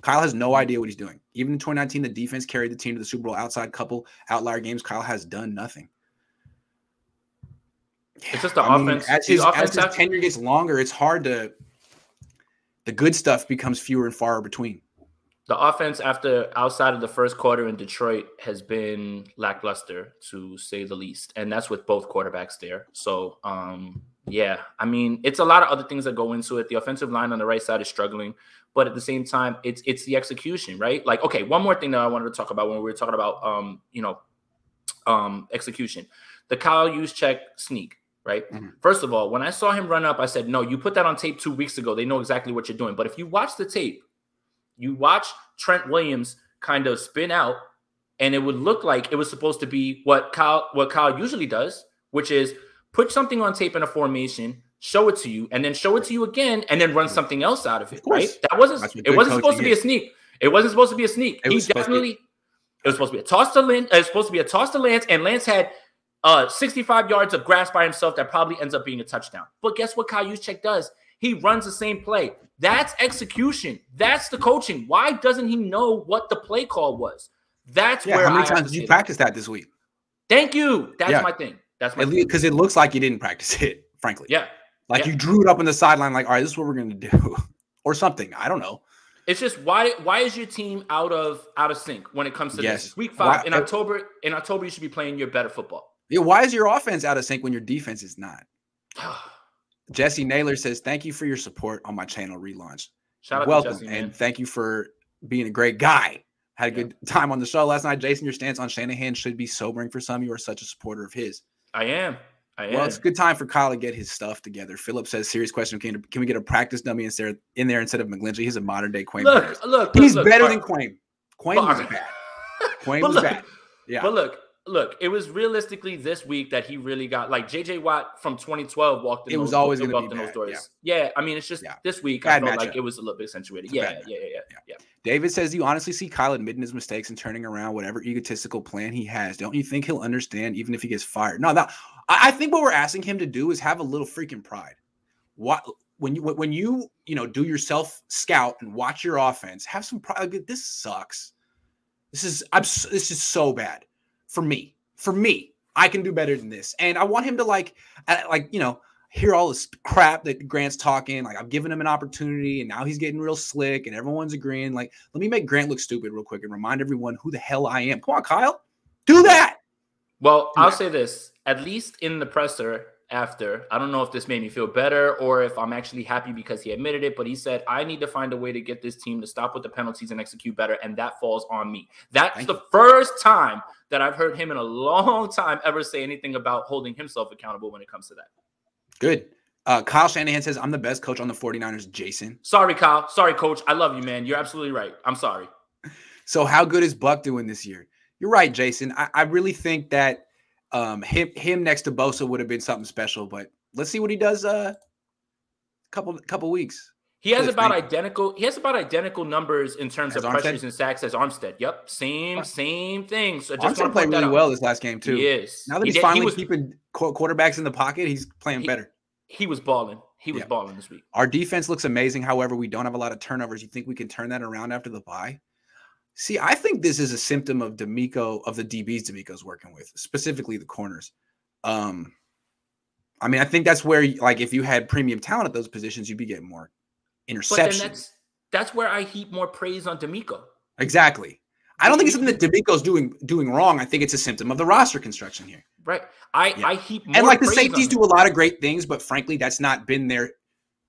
Kyle has no idea what he's doing. Even in 2019, the defense carried the team to the Super Bowl. Outside couple outlier games, Kyle has done nothing. It's just the offense. As his tenure gets longer, it's hard to – the good stuff becomes fewer and far between. The offense outside of the first quarter in Detroit has been lackluster, to say the least. And that's with both quarterbacks there. So, yeah, I mean, it's a lot of other things that go into it. The offensive line on the right side is struggling. But at the same time, it's the execution, right? Like, okay, one more thing that I wanted to talk about when we were talking about, execution. The Kyle Juszczyk sneak, right? Mm-hmm. First of all, when I saw him run up, I said, no, you put that on tape 2 weeks ago. They know exactly what you're doing. But if you watch the tape, you watch Trent Williams kind of spin out, and it would look like it was supposed to be what Kyle usually does, which is put something on tape in a formation, show it to you, and then show it to you again, and then run something else out of it. Right? It wasn't supposed to be a sneak. It wasn't supposed to be a sneak. It was supposed to be a toss to Lance. It was supposed to be a toss to Lance, and Lance had 65 yards of grass by himself that probably ends up being a touchdown. But guess what Kyle Juszczyk does? He runs the same play. That's execution. That's the coaching. Why doesn't he know what the play call was? That's where. How many times did you practice that this week? Thank you. That's my thing. That's my thing. Because it looks like you didn't practice it, frankly. Yeah. Like you drew it up on the sideline, like, all right, this is what we're going to do, or something. I don't know. It's just why is your team out of sync when it comes to this? Week 5 in October. In October, you should be playing your better football. Yeah. Why is your offense out of sync when your defense is not? Jesse Naylor says, thank you for your support on my channel relaunch. Shout out Welcome, to Jesse, and thank you for being a great guy. Had a good time on the show last night. Jason, your stance on Shanahan should be sobering for some. You are such a supporter of his. I am. Well, it's a good time for Kyle to get his stuff together. Philip says, serious question. Can we get a practice dummy in there instead of McGlinchey? He's a modern-day Quain. Look. He's better than Quain. Quain was bad. Quain was bad. Yeah. But look, it was realistically this week that he really got, like, J.J. Watt from 2012 walked in. It was always going to be bad. Doors. Yeah, I mean, it's just this week bad I felt matchup. like it was a little bit accentuated. Yeah. David says, do you honestly see Kyle admitting his mistakes and turning around whatever egotistical plan he has? Don't you think he'll understand even if he gets fired? No, I think what we're asking him to do is have a little freaking pride. When you do your self scout and watch your offense, have some pride. Like, this sucks. This is so bad for me. I can do better than this. And I want him to hear all this crap that Grant's talking. Like, I've given him an opportunity and now he's getting real slick and everyone's agreeing. Like, let me make Grant look stupid real quick and remind everyone who the hell I am. Come on, Kyle. Do that. Well, I'll say this, at least in the presser after, I don't know if this made me feel better or if I'm actually happy because he admitted it, but he said, I need to find a way to get this team to stop with the penalties and execute better, and that falls on me. That's the first time that I've heard him in a long time ever say anything about holding himself accountable when it comes to that. Good. Kyle Shanahan says, I'm the best coach on the 49ers, Jason. Sorry, Kyle. Sorry, coach. I love you, man. You're absolutely right. I'm sorry. So how good is Buck doing this year? You're right, Jason. I really think that him next to Bosa would have been something special, but let's see what he does couple weeks. He has about identical numbers in terms of pressures and sacks as Armstead. Yep. Same thing. So just Armstead played really well this last game too. He is. Now that he's finally keeping quarterbacks in the pocket, he's playing better. He was balling. He was balling this week. Our defense looks amazing. However, we don't have a lot of turnovers. You think we can turn that around after the bye? See, I think this is a symptom of DeMeco, of the DBs DeMeco's working with, specifically the corners. I mean, I think that's where, like, if you had premium talent at those positions, you'd be getting more interceptions. But then that's where I heap more praise on DeMeco. Exactly. I don't think it's something that DeMeco's doing wrong. I think it's a symptom of the roster construction here. Right. I heap more. And like the safeties do a lot of great things, but frankly, that's not been their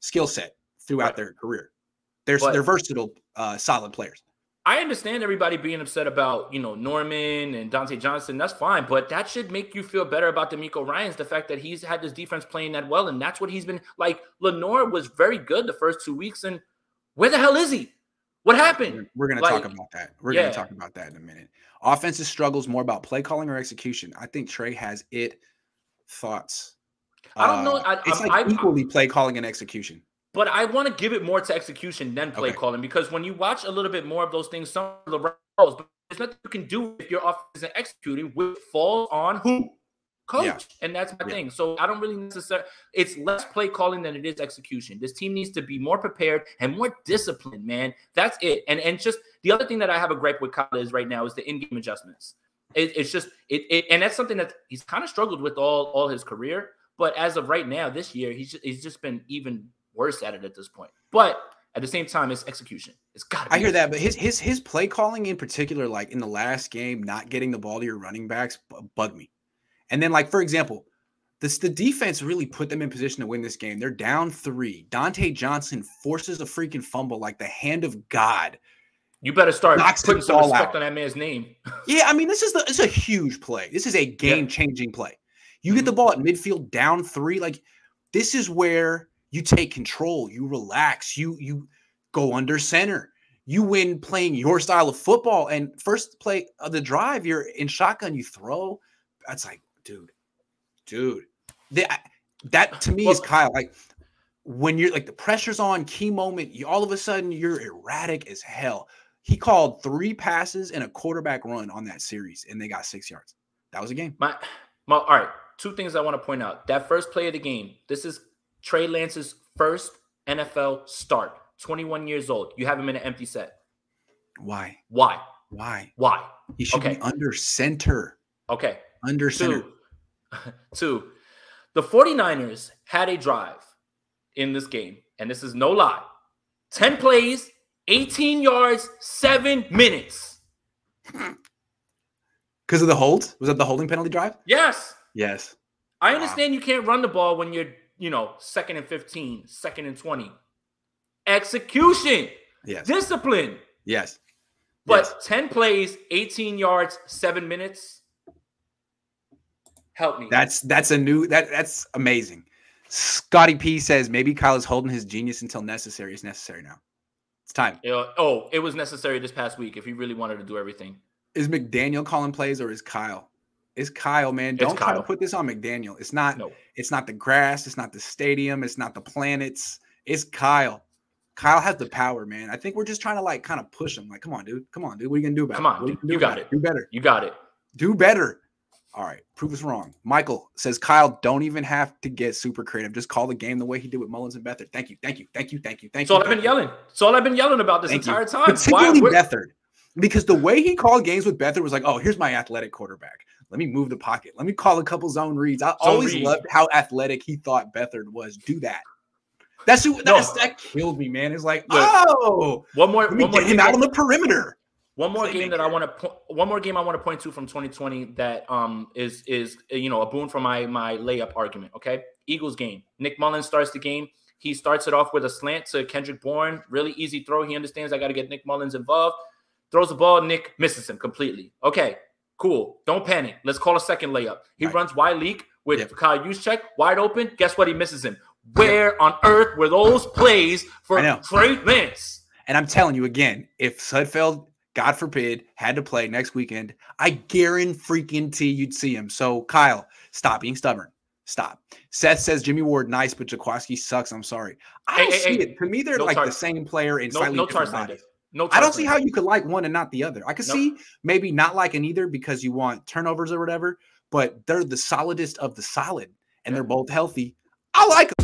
skill set throughout their career. They're versatile, solid players. I understand everybody being upset about, Norman and Dante Johnson. That's fine. But that should make you feel better about DeMeco Ryans, the fact that he's had this defense playing that well. And that's what he's been like. Lenore was very good the first 2 weeks. And where the hell is he? What happened? We're going to talk about that. We're going to talk about that in a minute. Offensive struggles more about play calling or execution. I think Trey has thoughts. I don't know. It's equally play calling and execution. But I want to give it more to execution than play calling, because when you watch a little bit more of those things, some of the rolls, but there's nothing you can do if your offense isn't executing, which falls on who? coach. And that's my thing. So I don't really necessarily, it's less play calling than it is execution. This team needs to be more prepared and more disciplined, man. That's it. And just the other thing that I have a gripe with Kyle is right now is the in-game adjustments. It's just, and that's something that he's kind of struggled with all his career. But as of right now, this year, he's just been even worse at it at this point. But at the same time, it's execution. It's got to be. I hear that, but his play calling in particular, like in the last game, not getting the ball to your running backs bugged me. And then, like, for example, the defense really put them in position to win this game. They're down 3. Dante Johnson forces a freaking fumble like the hand of God. You better start putting some respect on that man's name. Yeah, I mean, it's a huge play. This is a game-changing play. You get the ball at midfield down 3. Like, this is where you take control. You relax. You go under center. You win playing your style of football. And first play of the drive, you're in shotgun. You throw. That's like, dude. That to me is Kyle. Like, when you're like the pressure's on, key moment, all of a sudden you're erratic as hell. He called 3 passes and a quarterback run on that series, and they got 6 yards. That was a game. All right. 2 things I want to point out. That first play of the game, this is Trey Lance's first NFL start. 21 years old. You have him in an empty set. Why? He should be under center. Okay. Under center. 2. The 49ers had a drive in this game, and this is no lie. 10 plays, 18 yards, 7 minutes. Because of the hold? Was that the holding penalty drive? Yes. Yes. I understand you can't run the ball when you're, 2nd and 15, 2nd and 20. Execution. Yes. Discipline. Yes. But 10 plays, 18 yards, 7 minutes. Help me. That's amazing. Scotty P says maybe Kyle is holding his genius until necessary. It's necessary now. It's time. It was necessary this past week if he really wanted to do everything. Is McDaniel calling plays or is Kyle? It's Kyle, man. Don't try to put this on McDaniel. It's not. No. It's not the grass. It's not the stadium. It's not the planets. It's Kyle. Kyle has the power, man. I think we're just trying to kind of push him. Like, come on, dude. What are you gonna do about it? Come on, dude. You got it. Do better. You got it. Do better. All right. Prove us wrong. Michael says Kyle don't even have to get super creative. Just call the game the way he did with Mullins and Beathard. Thank you. That's all I've been yelling. That's all I've been yelling about this entire time. Particularly Beathard. Because the way he called games with Beathard was like, oh, here's my athletic quarterback. Let me move the pocket. Let me call a couple zone reads. I always loved how athletic he thought Beathard was. Do that. That killed me, man. It's like, one more get him out on the perimeter. One more game I want to point to from 2020 that is a boon for my layup argument. Okay, Eagles game. Nick Mullins starts the game. He starts it off with a slant to Kendrick Bourne. Really easy throw. He understands I got to get Nick Mullins involved. Throws the ball. Nick misses him completely. Okay, cool. Don't panic. Let's call a second layup. He runs wide leak with Kyle Juszczyk wide open. Guess what? He misses him. Where on earth were those plays for Trey Lance? And I'm telling you again, if Sudfeld, God forbid, had to play next weekend, I guarantee you'd see him. So, Kyle, stop being stubborn. Stop. Seth says Jimmy Ward nice, but Jaquaski sucks. I'm sorry. I don't see it. To me, they're the same player in slightly different bodies. I don't see how you could like one and not the other. I could see maybe not liking either because you want turnovers or whatever, but they're the solidest of the solid, and they're both healthy. I like them.